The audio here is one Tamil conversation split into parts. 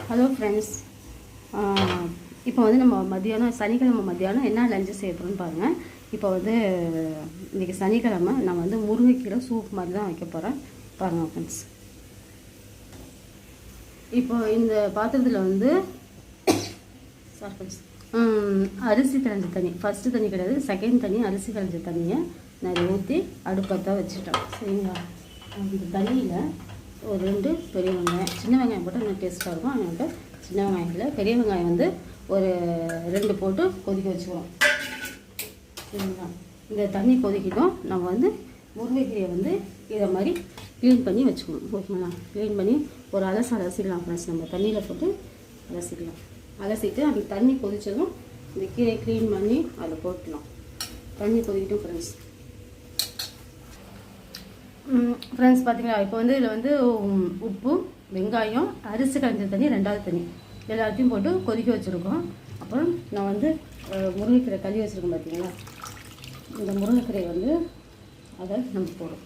ஹலோ ஃப்ரெண்ட்ஸ், இப்போ வந்து நம்ம மத்தியானம் சனிக்கிழமை மத்தியானம் என்ன லஞ்சு செய்ய போகிறோன்னு பாருங்கள். இப்போ வந்து இன்றைக்கி சனிக்கிழமை நான் வந்து முருங்கைக்கீரை சூப் மாதிரி தான் வைக்க போகிறேன். பாருங்கள் ஃப்ரெண்ட்ஸ், இப்போ இந்த பாத்திரத்தில் வந்து அரிசி களைஞ்ச தண்ணி, ஃபஸ்ட்டு தண்ணி கிடையாது, செகண்ட் தண்ணி, அரிசி களைஞ்ச தண்ணியை நான் ஊற்றி அடுப்பத்தான் வச்சுட்டேன். சரிங்களா? அந்த தண்ணியில் ஒரு 2 பெரிய வெங்காயம், சின்ன வெங்காயம் போட்டால் இன்னும் டேஸ்ட்டாக இருக்கும். அதனால சின்ன வெங்காயம் இல்லை, பெரிய வெங்காயம் வந்து ஒரு 2 போட்டு கொதிக்க வச்சுக்குவோம். சரிங்களா? இந்த தண்ணி கொதிக்கிட்டோம். நம்ம வந்து முருங்கைக்கீரையை வந்து இதை மாதிரி க்ளீன் பண்ணி வச்சுக்கணும். ஓகேங்களா? க்ளீன் பண்ணி ஒரு அலசிடலாம் ஃப்ரெண்ட்ஸ். நம்ம தண்ணியில் போட்டு அலசிக்கலாம். அலசிட்டு அந்த தண்ணி கொதித்ததும் இந்த கீரையை க்ளீன் பண்ணி அதை போட்டுக்கலாம். தண்ணி கொதிக்கிட்டோம் ஃப்ரெண்ட்ஸ். பார்த்தீங்களா? இப்போ வந்து இதில் வந்து உப்பு, வெங்காயம், அரிசி களைஞ்ச தண்ணி, 2வது தண்ணி எல்லாத்தையும் போட்டு கொதிக்க வச்சுருக்கோம். அப்புறம் நான் வந்து முருங்கைக்கீரை கழுவி வச்சுருக்கேன். பார்த்தீங்களா? இந்த முருங்கைக்கீரை வந்து அதை நம்ம போடும்.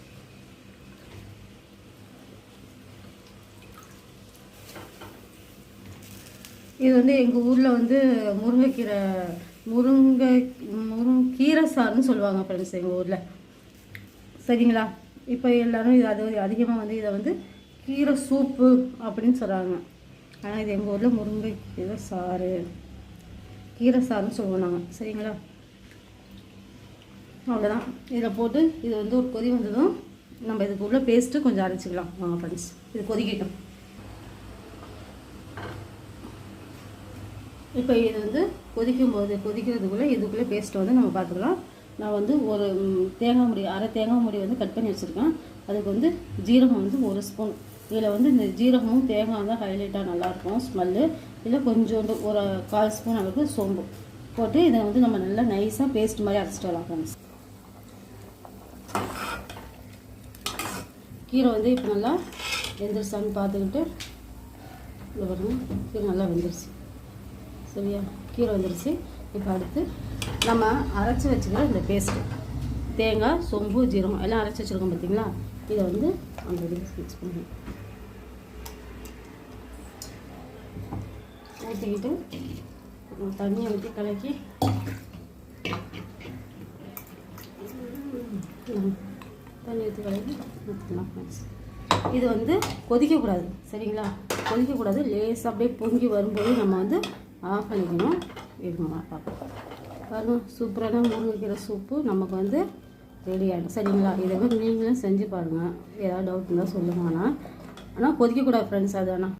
இது வந்து எங்கள் ஊரில் வந்து முருங்கீரை சாறுன்னு சொல்லுவாங்க ஃப்ரெண்ட்ஸ் எங்கள் ஊரில். சரிங்களா? இப்போ எல்லோரும் இது அதிகமாக வந்து இதை வந்து கீரை சூப்பு அப்படின்னு சொல்கிறாங்க. ஆனால் இது எங்கள் ஊரில் முருங்கைக்கீரை கீரை சாறுன்னு சொல்லுவோம் நாங்கள். சரிங்களா? அவ்வளோதான். இதில் போட்டு இது வந்து ஒரு கொதி வந்ததும் நம்ம இதுக்கு உள்ள பேஸ்ட்டு கொஞ்சம் அரைச்சிக்கலாம். வாங்க ஃப்ரெண்ட்ஸ், இது கொதிக்கட்டும். இப்போ இது வந்து கொதிக்கிறதுக்குள்ளே இதுக்குள்ளே பேஸ்ட்டை வந்து நம்ம பார்த்துக்கலாம். நான் வந்து ஒரு அரை தேங்காய் மூடி வந்து கட் பண்ணி வச்சுருக்கேன். அதுக்கு வந்து ஜீரகம் வந்து 1 ஸ்பூன். இதில் வந்து இந்த ஜீரகமும் தேங்காய் தான் ஹைலைட்டாக நல்லாயிருக்கும் ஸ்மெல்லு. இதில் கொஞ்சோண்டு ஒரு 1/4 ஸ்பூன் அளவுக்கு சோம்பு போட்டு இதை வந்து நம்ம நல்லா நைஸாக பேஸ்ட் மாதிரி அரைச்சிட்டு வரலாம் ஃப்ரெண்ட்ஸ். கீரை வந்து இப்போ நல்லா வெந்துருச்சான்னு பார்த்துக்கிட்டு இது வரணும். கீரை நல்லா வெந்துருச்சு. சரியா? கீரை வந்துருச்சு. இப்போ அடுத்து நம்ம அரைச்சி வச்சுக்கிற இந்த பேஸ்ட்டு, தேங்காய், சோம்பு, ஜீரகம் எல்லாம் அரைச்சி வச்சுருக்கோம். பார்த்தீங்களா? இதை வந்து அந்த மிக்ஸ் பண்ணி ஊற்றிக்கிட்டு தண்ணியை ஊற்றி கலக்கி ஊற்றிக்கலாம் ஃப்ரெண்ட்ஸ். இது வந்து கொதிக்கக்கூடாது. சரிங்களா? கொதிக்கக்கூடாது. லேசாக அப்படியே பொங்கி வரும்போது நம்ம வந்து ஆஃப் பண்ணிக்கணும். இருக்குமா பார்ப்போம். பாருங்கள், சூப்பரான முருங்கைக்கீரை சூப்பு நமக்கு வந்து ரெடி ஆகிடும். சரிங்களா? இதை மாதிரி நீங்களும் செஞ்சு பாருங்கள். ஏதாவது டவுட் இருந்தால் சொல்லுங்கள். ஆனால் கொதிக்கக்கூடாது ஃப்ரெண்ட்ஸ். அது ஆனால்